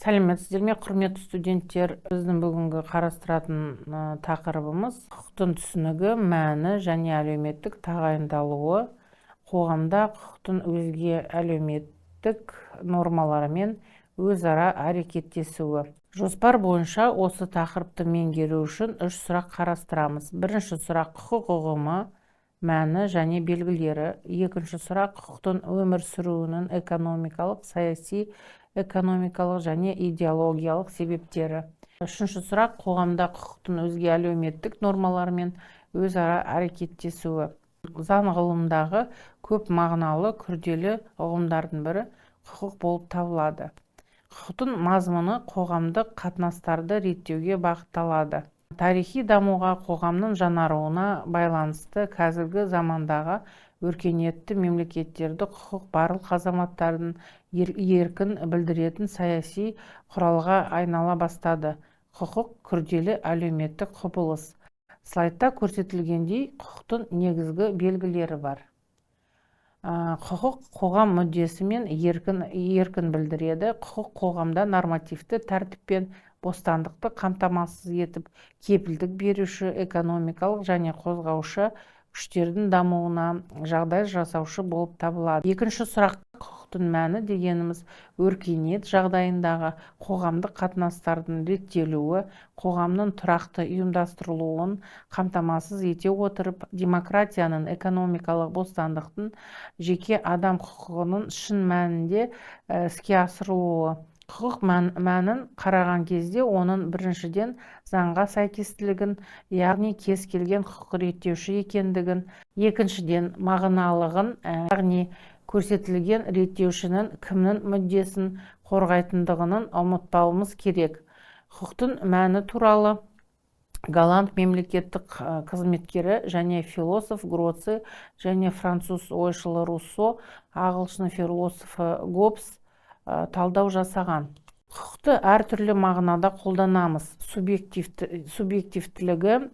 Сәлеметсіздер ме, құрметті студенттер? Біздің бүгінгі қарастыратын тақырыбымыз құқықтың түсінігі, мәні және әлеуметтік тағайындалуы, қоғамда құқықтың өзге әлеуметтік нормаларымен өзара әрекеттесуі. Жоспар бойынша осы тақырыпты меңгеру үшін 3 сұрақ қарастырамыз. Бірінші сұрақ құқық ұғымы, мәні және белгілері. Екінші сұрақ құқықтың өмір сүруінің экономикалық, саяси, экономикалық және идеологиялық себептері. Үшінші сұрақ қоғамда құқықтың өзге әлеуметтік нормаларымен өзара әрекеттесуі. Заң ғылымдағы көп мағыналы күрделі ұғымдардың бірі құқық болып табылады. Құқықтың мазмұны қоғамдық қатынастарды реттеуге бағытталады. Тарихи дамуға, қоғамның жаңаруына байланысты қазіргі замандағы өркениетті мемлекеттерді құқық барлық азаматтардың еркін білдіретін саяси құралға айнала бастады. Құқық күрделі әлеуметтік құбылыс. Слайдта көрсетілгендей құқықтың негізгі белгілері бар. Құқық қоғам мүддесі мен еркін білдіреді. Құқық қоғамда нормативті тәртіп пен бостандықты қамтамасыз етіп, кепілдік беруші, экономикалық және қозғаушы күштердің дамуына жағдай жасаушы болып табылады. Екінші сұрақ құқықтың мәні дегеніміз өркениет жағдайындағы қоғамдық қатынастардың реттелуі, қоғамның тұрақты ұйымдастырылуын қамтамасыз ете отырып, демократияның, экономикалық бостандықтың, жеке адам құқығының шын мәнінде іске асырылуы. Құқық мәнін қараған кезде оның біріншіден заңға сәйкестілігін, яғни кез келген құқық реттеуші екендігін, екіншіден мағыналығын, яғни көрсетілген реттеушінің кімнің мүддесін қорғайтындығын ұмытпауымыз керек. Құқықтың мәні туралы голланд мемлекеттік қызметкері және философ Гроци және француз ойшылы Руссо, ағылшын философы Гоббс талдау жасаған. Құқықты әртүрлі мағынада қолданамыз. Субъективтілігі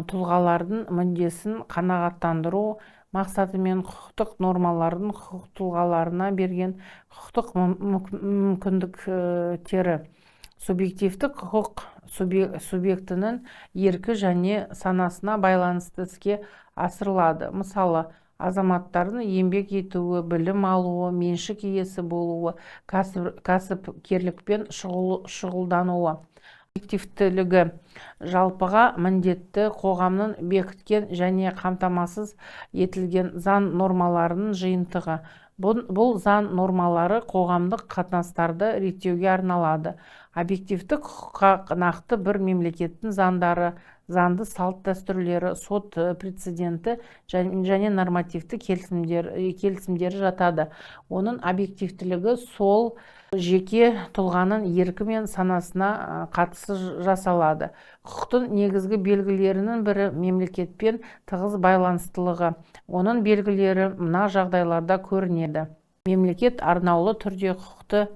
тұлғалардың мүддесін қанағаттандыру мақсатымен құқықтық нормалардың құқық тұлғаларына берген құқықтық мүмкіндіктері. Субъективті құқық субъектінің еркі және санасына байланысты іске асырылады. Мысалы, азаматтардың еңбек етуі, білім алуы, меншік иесі болуы, кәсіпкерлікпен шұғылдануы. Объективтілігі жалпыға міндетті қоғамның бекіткен және қамтамасыз етілген заң нормаларының жиынтығы. Бұл заң нормалары қоғамдық қатынастарды реттеуге арналады. Объективті құқыққа нақты бір мемлекеттің заңдары, заңды салт дәстүрлері, сот прецеденті және нормативті келісімдері жатады. Оның объективтілігі сол жеке тұлғаның еркі мен санасына қатысы жасалады. Құқықтың негізгі белгілерінің бірі мемлекетпен тығыз байланыстылығы. Оның белгілері мына жағдайларда көрінеді. Мемлекет арнаулы түрде құқықты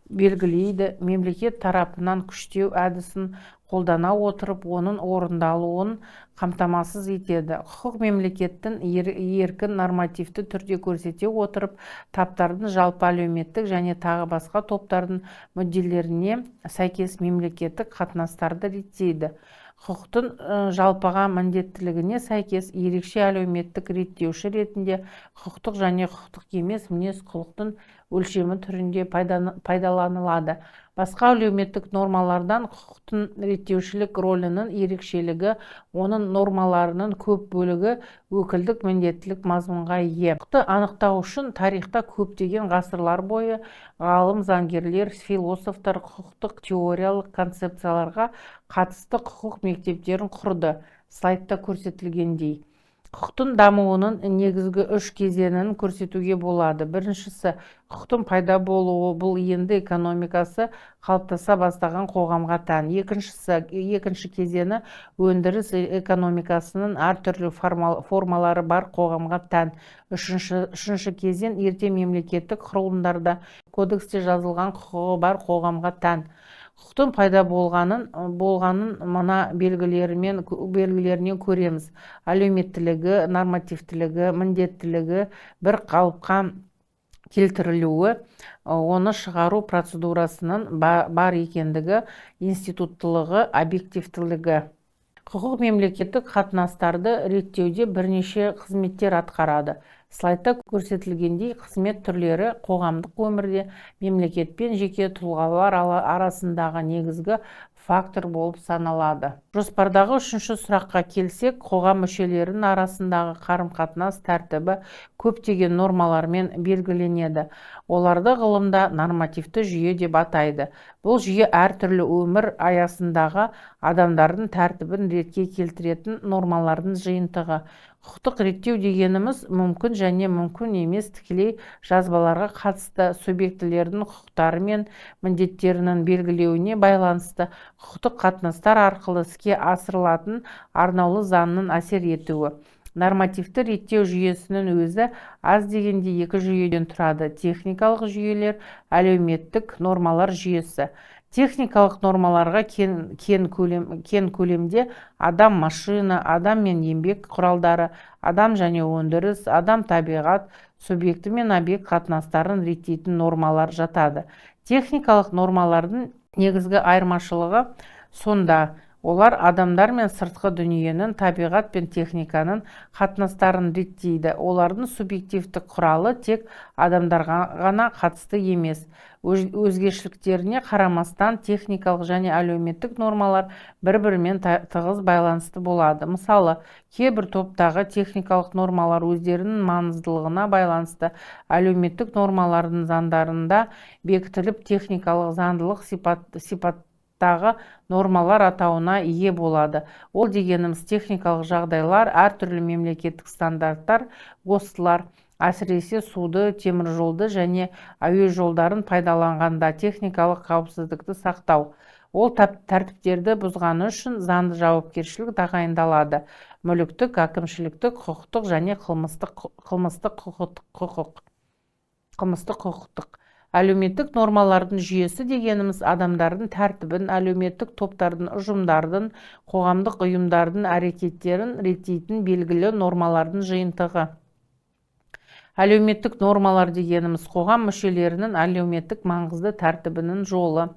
белгілейді. Мемлекет тарапынан күштеу әдісін қолдана отырып, оның орындалуын қамтамасыз етеді. Құқық мемлекеттің еркін нормативті түрде көрсете отырып, таптардың жалпы әлеуметтік және тағы басқа топтардың мүдделеріне сәйкес мемлекеттік қатынастарды реттейді. Құқықтың жалпыға міндеттілігіне сәйкес ерекше әлеуметтік реттеуші ретінде құқықтық және құқықтық емес мінез-құлықтың өлшемі түрінде пайдаланылады. Басқа әлеуметтік нормалардан құқықтың реттеушілік ролінің ерекшелігі, оның нормаларының көп бөлігі өкілдік міндеттілік мазмұнға ие. Құқықты анықтау үшін тарихта көптеген ғасырлар бойы ғалым, заңгерлер, философтар құқықтық теориялық концепцияларға қатысты құқық мектептерін құрды. Слайдта көрсетілгендей. Құқықтың дамуының негізгі 3 кезеңін көрсетуге болады. Біріншісі, құқықтың пайда болуы, бұл енді экономикасы қалыптаса бастаған қоғамға тән. Екінші кезеңі өндіріс экономикасының әртүрлі формалары бар қоғамға тән. Үшінші кезең ерте мемлекеттік құрылымдарда кодексте жазылған құқығы бар қоғамға тән. Құқықтың пайда болғанын мына белгілерінен көреміз. Әлеуметтілігі, нормативтілігі, міндеттілігі, бір қалыпқа келтірілуі, оны шығару процедурасының бар екендігі, институттылығы, объективтілігі. Құқық мемлекеттік қатынастарды реттеуде бірнеше қызметтер атқарады. Слайдта көрсетілгендей қызмет түрлері қоғамдық өмірде мемлекет пен жеке тұлғалар арасындағы негізгі фактор болып саналады. Жоспардағы үшінші сұраққа келсек, қоғам мүшелерінің арасындағы қарым-қатынас тәртібі көптеген нормалармен белгіленеді. Оларды ғылымда нормативті жүйе деп атайды. Бұл жүйе әртүрлі өмір аясындағы адамдардың тәртібін ретке келтіретін нормалардың жиынтығы. Құқықтық реттеу дегеніміз мүмкін және мүмкін емес тікелей жазбаларға қатысты субъектілердің құқықтары мен міндеттерінің белгілеуіне байланысты құқықтық қатынастар арқылы іске асырылатын арнаулы заңның әсер етуі. Нормативті реттеу жүйесінің өзі аз дегенде екі жүйеден тұрады: техникалық жүйелер, әлеуметтік нормалар жүйесі. Техникалық нормаларға кен көлемде адам, машина, адам мен еңбек құралдары, адам және өндіріс, адам, табиғат, субъекті мен объект қатынастарын реттейтін нормалар жатады. Техникалық нормалардың негізгі айырмашылығы сонда: олар адамдар мен сыртқы дүниенің, табиғат пен техниканың қатынастарын реттейді. Олардың субъективтік құралы тек адамдарға ғана қатысты емес. Өзгешіліктеріне қарамастан техникалық және әлеуметтік нормалар бір-бірімен тығыз байланысты болады. Мысалы, кейбір топтағы техникалық нормалар өздерінің маңыздылығына байланысты әлеуметтік нормалардың заңдарында бекітіліп, техникалық заңдылық сипаттағы нормалар атауына ие болады. Ол дегеніміз техникалық жағдайлар, әртүрлі мемлекеттік стандарттар, ГОСТлар, әсіресе суды, теміржолды және әуе жолдарын пайдаланғанда техникалық қауіпсіздікті сақтау. Ол тәртіптерді бұзғаны үшін заңды жауапкершілік тағайындалады: мүліктік, әкімшіліктік, құқықтық және қылмыстық құқықтық. Әлеуметтік нормалардың жүйесі дегеніміз адамдардың тәртібін, әлеуметтік топтардың, ұжымдардың, қоғамдық ұйымдардың әрекеттерін реттейтін белгілі нормалардың жиынтығы. Әлеуметтік нормалар дегеніміз қоғам мүшелерінің әлеуметтік маңызды тәртібінің жолы.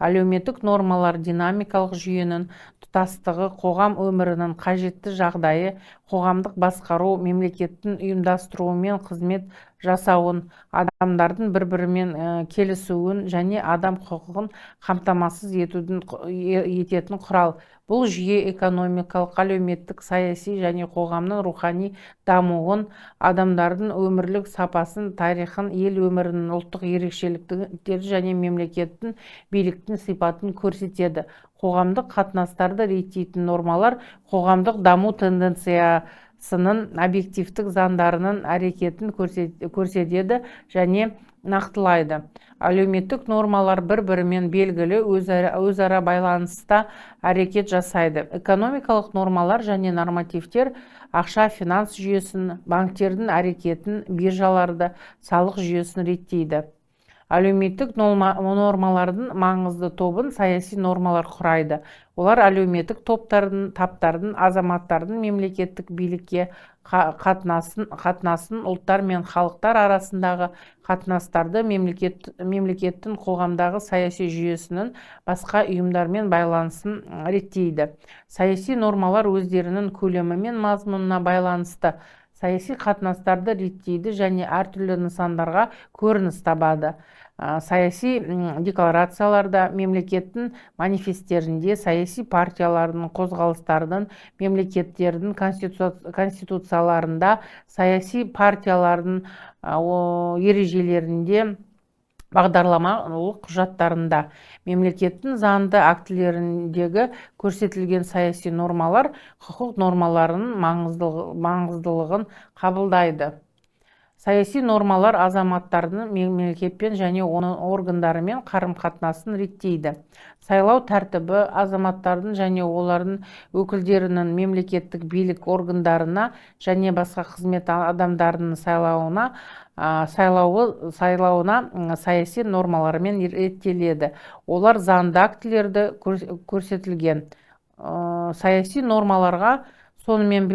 Әлеуметтік нормалар динамикалық жүйенің тұтастығы, қоғам өмірінің қажетті жағдайы, қоғамдық басқару, мемлекеттің ұйымдастыруы мен қызмет жасауын, адамдардың бір-бірімен келісуін және адам құқығын қамтамасыз ететін құрал. Бұл жүйе экономикалық, әлеуметтік, саяси және қоғамның рухани дамуын, адамдардың өмірлік сапасын, тарихын, ел өмірінің ұлттық ерекшеліктерін және мемлекеттің биліктің сипатын көрсетеді. Қоғамдық қатынастарды реттейтін нормалар қоғамдық даму тенденциясының объективтік заңдарының әрекетін көрсетеді және нақтылайды. Әлеуметтік нормалар бір-бірімен белгілі, өзара байланыста әрекет жасайды. Экономикалық нормалар және нормативтер ақша, финанс жүйесін, банктердің әрекетін, биржаларды, салық жүйесін реттейді. Әлеуметтік нормалардың маңызды тобын саяси нормалар құрайды. Олар әлеуметтік таптардың, азаматтардың мемлекеттік билікке қатынасын, ұлттар мен халықтар арасындағы қатынастарды, мемлекеттің қоғамдағы саяси жүйесінің басқа ұйымдармен байланысын реттейді. Саяси нормалар өздерінің көлемі мен мазмұнына байланысты саяси қатынастарды реттейді және әртүрлі нысандарға көрініс табады. Саяси декларацияларда, мемлекеттің манифестерінде, саяси партиялардың, қозғалыстардың, мемлекеттердің конституцияларында, саяси партиялардың ережелерінде, бағдарламалық құжаттарында, мемлекеттің заңды актілеріндегі көрсетілген саяси нормалар құқық нормаларының маңыздылығын қабылдайды. Саяси нормалар азаматтардың мемлекетпен және оның органдарымен қарым-қатынасын реттейді. Сайлау тәртібі азаматтардың және олардың өкілдерінің мемлекеттік билік органдарына және басқа қызмет адамдарының сайлауына саяси нормалармен реттеледі. Олар заңды актілерді көрсетілген. Саяси нормаларға сонымен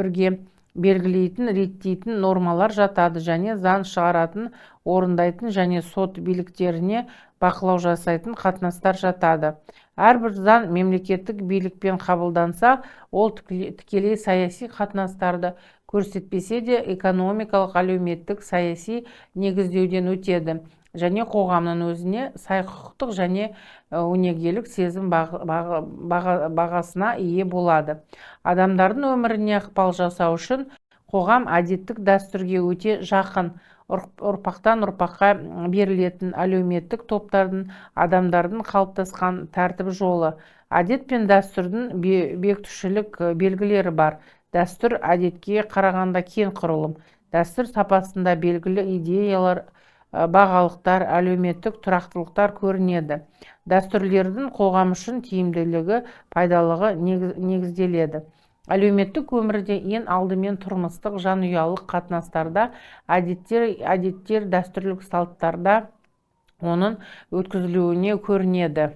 бірге белгілейтін, реттейтін нормалар жатады және заң шығаратын, орындайтын және сот биліктеріне бақылау жасайтын қатынастар жатады. Әрбір заң мемлекеттік билікпен қабылданса, ол тікелей саяси қатынастарды көрсетпесе де экономикалық, әлеуметтік, саяси негіздеуден өтеді және қоғамның өзіне сай құқықтық және өнегелік сезім бағасына ие болады. Адамдардың өміріне ықпал жасау үшін қоғам әдеттік дәстүрге өте жақын, ұрпақтан ұрпаққа берілетін әлеуметтік топтардың, адамдардың қалыптасқан тәртіп жолы. Әдет пен дәстүрдің бекітушілік белгілері бар. Дәстүр әдетке қарағанда кең құрылым. Дәстүр сапасында белгілі идеялар, бағалықтар, әлеуметтік тұрақтылықтар көрінеді. Дәстүрлердің қоғам үшін тиімділігі, пайдалығы негізделеді. Әлеуметтік өмірде ең алдымен тұрмыстық, жанұялық қатынастарда, әдеттер, дәстүрлік салттарда оның өткізілуіне көрінеді.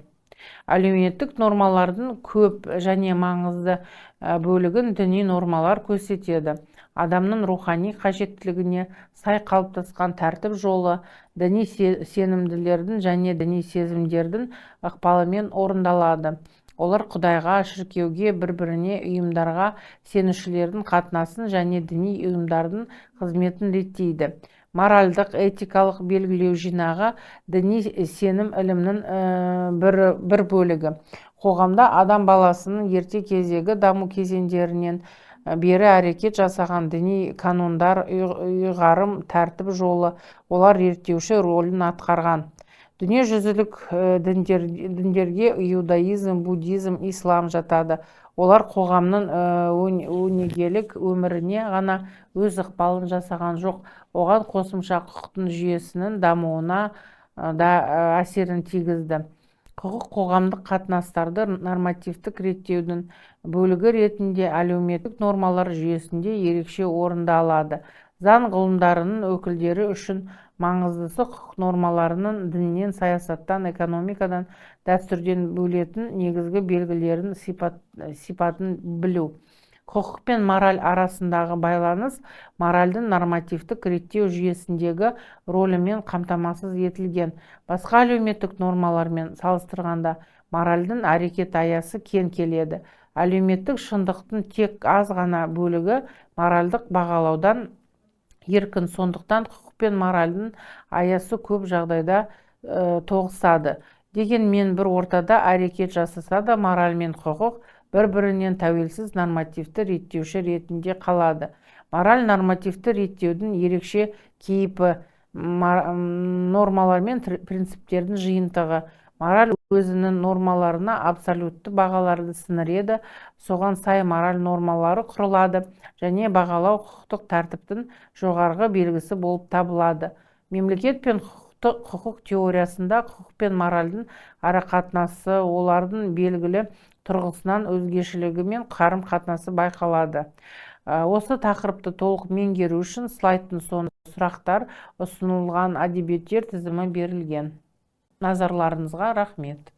Әлеуметтік нормалардың көп және маңызды бөлігін діни нормалар көрсетеді. Адамның рухани қажеттілігіне сай қалыптасқан тәртіп жолы діни сенімділердің және діни сезімдердің ықпалымен орындалады. Олар Құдайға, шіркеуге, бір-біріне, ұйымдарға сенушілердің қатынасын және діни ұйымдардың қызметін реттейді. Моральдық, этикалық белгілеу жинағы діни сенім ілімінің бір бөлігі. Қоғамда адам баласының ерте кездегі даму кезеңдерінен бері әрекет жасаған діни канондар, ұйғарым, тәртіп жолы, олар реттеуші рөлін атқарған. Дүниежүзілік діндерге иудаизм, буддизм, ислам жатады. Олар қоғамның өнегелік өміріне ғана өз ықпалын жасаған жоқ, оған қосымша құқықтың жүйесінің дамуына да әсерін тигізді. Құқық қоғамдық қатынастарды нормативтік реттеудің бөлігі ретінде әлеуметтік нормалар жүйесінде ерекше орында алады. Заң ғылымдарының өкілдері үшін маңыздысы құқық нормаларының діннен, саясаттан, экономикадан, дәстүрден бөлетін негізгі белгілерін, сипатын білу. Құқық пен мораль арасындағы байланыс моральдың нормативтік реттеу жүйесіндегі ролімен қамтамасыз етілген. Басқа әлеуметтік нормалармен салыстырғанда моральдың әрекет аясы кең келеді. Әлеуметтік шындықтың тек аз ғана бөлігі моральдық бағалаудан еркін, сондықтан құқық пен моральдың аясы көп жағдайда тоғысады. Дегенмен бір ортада әрекет жасаса да мораль мен құқық бір-бірінен тәуелсіз нормативті реттеуші ретінде қалады. Мораль нормативті реттеудің ерекше кейпі нормалар мен принциптердің жиынтығы. Мораль өзінің нормаларына абсолютті бағаларды сіңіреді, соған сай мораль нормалары құрылады және бағалау құқықтық тәртіптің жоғарғы белгісі болып табылады. Мемлекет пен құқық теориясында құқық пен моральдың арақатынасы, олардың белгілі тұрғысынан өзгешілігі мен қарым-қатынасы байқалады. Осы тақырыпты толық меңгеру үшін слайдтың соңында сұрақтар ұсынылған, әдебиеттер тізімі берілген. Назарларыңызға рахмет.